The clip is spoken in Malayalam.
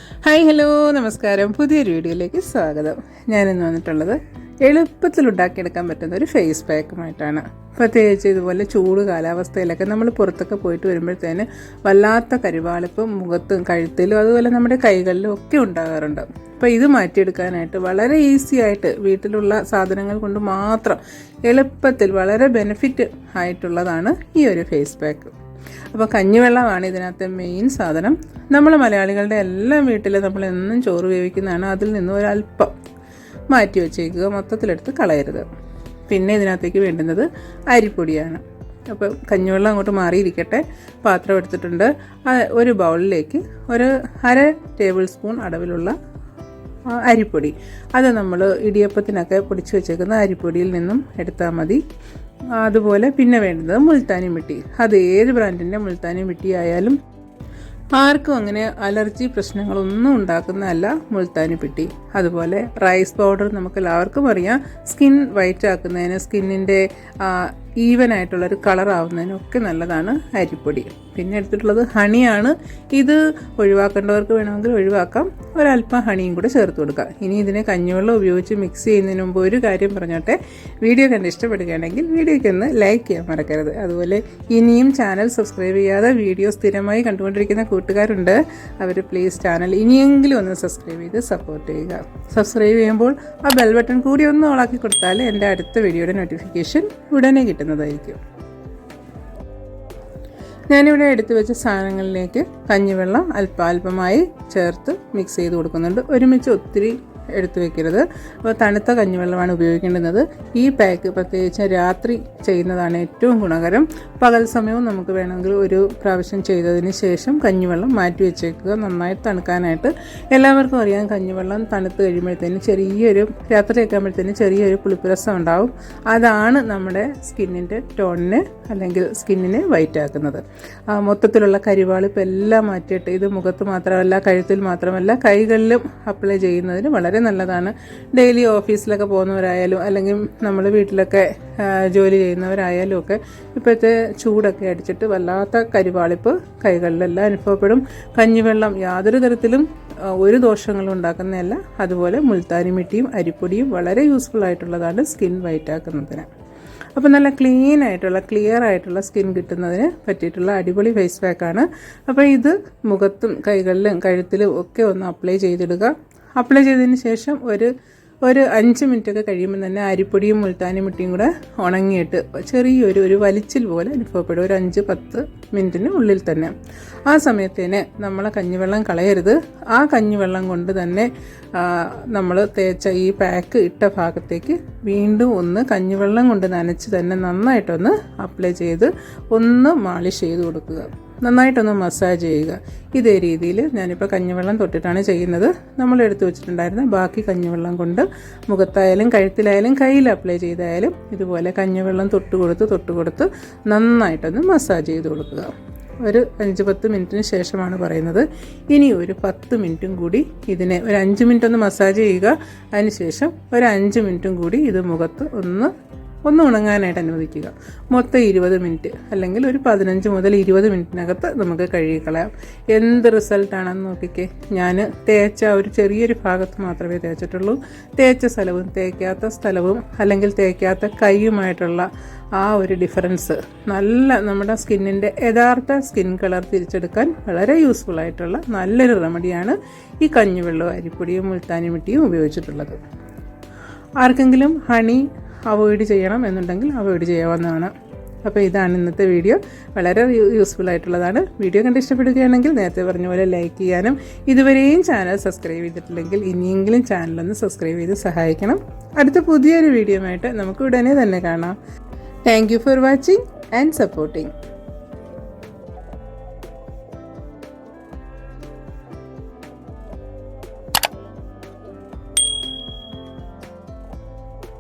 ഹായ് ഹലോ നമസ്കാരം. പുതിയൊരു വീഡിയോയിലേക്ക് സ്വാഗതം. ഞാനിന്ന് വന്നിട്ടുള്ളത് എളുപ്പത്തിൽ ഉണ്ടാക്കിയെടുക്കാൻ പറ്റുന്ന ഒരു ഫേസ് പാക്കുമായിട്ടാണ്. പ്രത്യേകിച്ച് ഇതുപോലെ ചൂട് കാലാവസ്ഥയിലൊക്കെ നമ്മൾ പുറത്തൊക്കെ പോയിട്ട് വരുമ്പോഴത്തേന് വല്ലാത്ത കരിവാളിപ്പും മുഖത്തും കഴുത്തിലും അതുപോലെ നമ്മുടെ കൈകളിലും ഒക്കെ ഉണ്ടാകാറുണ്ട്. അപ്പോൾ ഇത് മാറ്റിയെടുക്കാനായിട്ട് വളരെ ഈസി ആയിട്ട് വീട്ടിലുള്ള സാധനങ്ങൾ കൊണ്ട് മാത്രം എളുപ്പത്തിൽ വളരെ ബെനിഫിറ്റ് ആയിട്ടുള്ളതാണ് ഈ ഒരു ഫേസ് പാക്ക്. അപ്പോൾ കഞ്ഞിവെള്ളമാണ് ഇതിനകത്തെ മെയിൻ സാധനം. നമ്മൾ മലയാളികളുടെ എല്ലാ വീട്ടിലും നമ്മൾ എന്നും ചോറ് വേവിക്കുന്നതാണ്. അതിൽ നിന്ന് ഒരല്പം മാറ്റി വെച്ചേക്കുക, മൊത്തത്തിലെടുത്ത് കളയരുത്. പിന്നെ ഇതിനകത്തേക്ക് വേണ്ടുന്നത് അരിപ്പൊടിയാണ്. അപ്പോൾ കഞ്ഞിവെള്ളം അങ്ങോട്ട് മാറിയിരിക്കട്ടെ. പാത്രം എടുത്തിട്ടുണ്ട്. ഒരു ബൗളിലേക്ക് ഒരു 1/2 ടേബിൾ സ്പൂൺ അളവിലുള്ള അരിപ്പൊടി, അത് നമ്മൾ ഇടിയപ്പത്തിനൊക്കെ പൊടിച്ച് വെച്ചേക്കുന്ന അരിപ്പൊടിയിൽ നിന്നും എടുത്താൽ മതി. അതുപോലെ പിന്നെ വേണ്ടത് മുൾത്താനി മിട്ടി. അത് ഏത് ബ്രാൻഡിൻ്റെ മുൾത്താനി മിട്ടി ആയാലും ആർക്കും അങ്ങനെ അലർജി പ്രശ്നങ്ങളൊന്നും ഉണ്ടാക്കുന്നതല്ല മുൾത്താനി പിട്ടി. അതുപോലെ റൈസ് പൗഡർ നമുക്ക് എല്ലാവർക്കും അറിയാം, സ്കിൻ വൈറ്റ് ആക്കുന്നതിന്, സ്കിന്നിൻ്റെ ഈവനായിട്ടുള്ളൊരു കളറാവുന്നതിനൊക്കെ നല്ലതാണ് അരിപ്പൊടി. പിന്നെ എടുത്തിട്ടുള്ളത് ഹണിയാണ്. ഇത് ഒഴിവാക്കേണ്ടവർക്ക് വേണമെങ്കിൽ ഒഴിവാക്കാം, ഒരല്പം ഹണിയും കൂടെ ചേർത്ത് കൊടുക്കാം. ഇനി ഇതിനെ കഞ്ഞിവെള്ളം ഉപയോഗിച്ച് മിക്സ് ചെയ്യുന്നതിന് മുമ്പ് ഒരു കാര്യം പറഞ്ഞോട്ടെ, വീഡിയോ കണ്ട് ഇഷ്ടപ്പെടുകയാണെങ്കിൽ വീഡിയോയ്ക്ക് ഒന്ന് ലൈക്ക് ചെയ്യാൻ മറക്കരുത്. അതുപോലെ ഇനിയും ചാനൽ സബ്സ്ക്രൈബ് ചെയ്യാതെ വീഡിയോ സ്ഥിരമായി കണ്ടുകൊണ്ടിരിക്കുന്ന കൂട്ടുകാരുണ്ട്, അവർ പ്ലീസ് ചാനൽ ഇനിയെങ്കിലും ഒന്ന് സബ്സ്ക്രൈബ് ചെയ്ത് സപ്പോർട്ട് ചെയ്യുക. സബ്സ്ക്രൈബ് ചെയ്യുമ്പോൾ ആ ബെൽ ബട്ടൺ കൂടി ഒന്ന് ഓളാക്കി കൊടുത്താൽ എൻ്റെ അടുത്ത വീഡിയോയുടെ നോട്ടിഫിക്കേഷൻ ഉടനെ കിട്ടുന്നതായിരിക്കും. ഞാനിവിടെ എടുത്തു വെച്ച സാധനങ്ങളിലേക്ക് കഞ്ഞിവെള്ളം അല്പാൽപമായി ചേർത്ത് മിക്സ് ചെയ്ത് കൊടുക്കുന്നുണ്ട്. ഒരുമിച്ച് ഒത്തിരി എടുത്തു വെക്കരുത്. അപ്പോൾ തണുത്ത കഞ്ഞിവെള്ളമാണ് ഉപയോഗിക്കേണ്ടുന്നത്. ഈ പാക്ക് പ്രത്യേകിച്ച് രാത്രി ചെയ്യുന്നതാണ് ഏറ്റവും ഗുണകരം. പകൽ സമയവും നമുക്ക് വേണമെങ്കിൽ ഒരു പ്രാവശ്യം ചെയ്തതിന് ശേഷം കഞ്ഞിവെള്ളം മാറ്റി വെച്ചേക്കുക, നന്നായി തണുക്കാനായിട്ട്. എല്ലാവർക്കും അറിയാം, കഞ്ഞിവെള്ളം തണുത്ത് കഴിയുമ്പോഴത്തേന് രാത്രി ആകുമ്പോഴത്തേന് ചെറിയൊരു പുളിപ്പുരസം ഉണ്ടാവും. അതാണ് നമ്മുടെ സ്കിന്നിൻ്റെ ടോണിനെ അല്ലെങ്കിൽ സ്കിന്നിനെ വൈറ്റ് ആക്കുന്നത്. മൊത്തത്തിലുള്ള കരിവാളിപ്പ് എല്ലാം മാറ്റിയിട്ട് ഇത് മുഖത്ത് മാത്രമല്ല, കഴുത്തിൽ മാത്രമല്ല, കൈകളിലും അപ്ലൈ ചെയ്യുന്നതിന് വളരെ നല്ലതാണ്. ഡെയിലി ഓഫീസിലൊക്കെ പോകുന്നവരായാലും അല്ലെങ്കിൽ നമ്മൾ വീട്ടിലൊക്കെ ജോലി ചെയ്യുന്നവരായാലും ഒക്കെ ഇപ്പോഴത്തെ ചൂടൊക്കെ അടിച്ചിട്ട് വല്ലാത്ത കരിവാളിപ്പ് കൈകളിലെല്ലാം അനുഭവപ്പെടും. കഞ്ഞിവെള്ളം യാതൊരു തരത്തിലും ഒരു ദോഷങ്ങളും ഉണ്ടാക്കുന്നതല്ല. അതുപോലെ മുൾത്താനി മിട്ടിയും അരിപ്പൊടിയും വളരെ യൂസ്ഫുൾ ആയിട്ടുള്ളതാണ് സ്കിൻ വൈറ്റ് ആക്കുന്നതിന്. അപ്പോൾ നല്ല ക്ലിയർ ആയിട്ടുള്ള സ്കിൻ കിട്ടുന്നതിന് പറ്റിയിട്ടുള്ള അടിപൊളി ഫേസ് പാക്കാണ്. അപ്പോൾ ഇത് മുഖത്തും കൈകളിലും കഴുത്തിലും ഒക്കെ ഒന്ന് അപ്ലൈ ചെയ്തിടുക. അപ്ലൈ ചെയ്തതിന് ശേഷം ഒരു 5 മിനിറ്റൊക്കെ കഴിയുമ്പോൾ തന്നെ അരിപ്പൊടിയും മുൾത്താനി മിട്ടിയും കൂടെ ഉണങ്ങിയിട്ട് ചെറിയൊരു വലിച്ചിൽ പോലെ അനുഭവപ്പെടും. ഒരു 5-10 മിനിറ്റിന് ഉള്ളിൽ തന്നെ. ആ സമയത്തേന് നമ്മൾ കഞ്ഞിവെള്ളം കളയരുത്. ആ കഞ്ഞിവെള്ളം കൊണ്ട് തന്നെ നമ്മൾ തേച്ച ഈ പാക്ക് ഇട്ട ഭാഗത്തേക്ക് വീണ്ടും ഒന്ന് കഞ്ഞിവെള്ളം കൊണ്ട് നനച്ച് തന്നെ നന്നായിട്ടൊന്ന് അപ്ലൈ ചെയ്ത് ഒന്ന് മാളിഷ് ചെയ്ത് കൊടുക്കുക, നന്നായിട്ടൊന്ന് മസാജ് ചെയ്യുക. ഇതേ രീതിയിൽ ഞാനിപ്പോൾ കഞ്ഞിവെള്ളം തൊട്ടിട്ടാണ് ചെയ്യുന്നത്. നമ്മൾ എടുത്തു വെച്ചിട്ടുണ്ടായിരുന്ന ബാക്കി കഞ്ഞിവെള്ളം കൊണ്ട് മുഖത്തായാലും കഴുത്തിലായാലും കയ്യിൽ അപ്ലൈ ചെയ്തായാലും ഇതുപോലെ കഞ്ഞിവെള്ളം തൊട്ട് കൊടുത്ത് നന്നായിട്ടൊന്ന് മസാജ് ചെയ്ത് കൊടുക്കുക. ഒരു 5-10 മിനിറ്റിന് ശേഷമാണ് പറയുന്നത്. ഇനി ഒരു 10 മിനിറ്റും കൂടി ഇതിനെ ഒരു 5 മിനിറ്റ് ഒന്ന് മസാജ് ചെയ്യുക. അതിനുശേഷം ഒരു 5 മിനിറ്റും കൂടി ഇത് മുഖത്ത് ഒന്ന് ഉണങ്ങാനായിട്ട് അനുവദിക്കുക. മൊത്തം 20 മിനിറ്റ് അല്ലെങ്കിൽ ഒരു 15 മുതൽ 20 മിനിറ്റിനകത്ത് നമുക്ക് കഴുകിക്കളയാം. എന്ത് റിസൾട്ടാണെന്ന് നോക്കിക്കേ. ഞാൻ തേച്ച ഒരു ചെറിയൊരു ഭാഗത്ത് മാത്രമേ തേച്ചിട്ടുള്ളൂ. തേച്ച സ്ഥലവും തേക്കാത്ത സ്ഥലവും അല്ലെങ്കിൽ തേക്കാത്ത കൈയുമായിട്ടുള്ള ആ ഒരു ഡിഫറൻസ് നമ്മുടെ സ്കിന്നിൻ്റെ യഥാർത്ഥ സ്കിൻ കളർ തിരിച്ചെടുക്കാൻ വളരെ യൂസ്ഫുൾ ആയിട്ടുള്ള നല്ലൊരു റെമഡിയാണ് ഈ കഞ്ഞിവെള്ളവും അരിപ്പൊടിയും മുൾത്താനി മിട്ടിയും ഉപയോഗിച്ചിട്ടുള്ളത്. ആർക്കെങ്കിലും ഹണി അവോയ്ഡ് ചെയ്യണം എന്നുണ്ടെങ്കിൽ അവോയ്ഡ് ചെയ്യാവുന്നതാണ്. അപ്പോൾ ഇതാണ് ഇന്നത്തെ വീഡിയോ. വളരെ യൂസ്ഫുൾ ആയിട്ടുള്ളതാണ്. വീഡിയോ കണ്ട് ഇഷ്ടപ്പെടുകയാണെങ്കിൽ നേരത്തെ പറഞ്ഞ പോലെ ലൈക്ക് ചെയ്യാനും, ഇതുവരെയും ചാനൽ സബ്സ്ക്രൈബ് ചെയ്തിട്ടില്ലെങ്കിൽ ഇനിയെങ്കിലും ചാനലൊന്ന് സബ്സ്ക്രൈബ് ചെയ്ത് സഹായിക്കണം. അടുത്ത പുതിയൊരു വീഡിയോ ആയിട്ട് നമുക്ക് ഉടനെ തന്നെ കാണാം. Thank you for watching and supporting.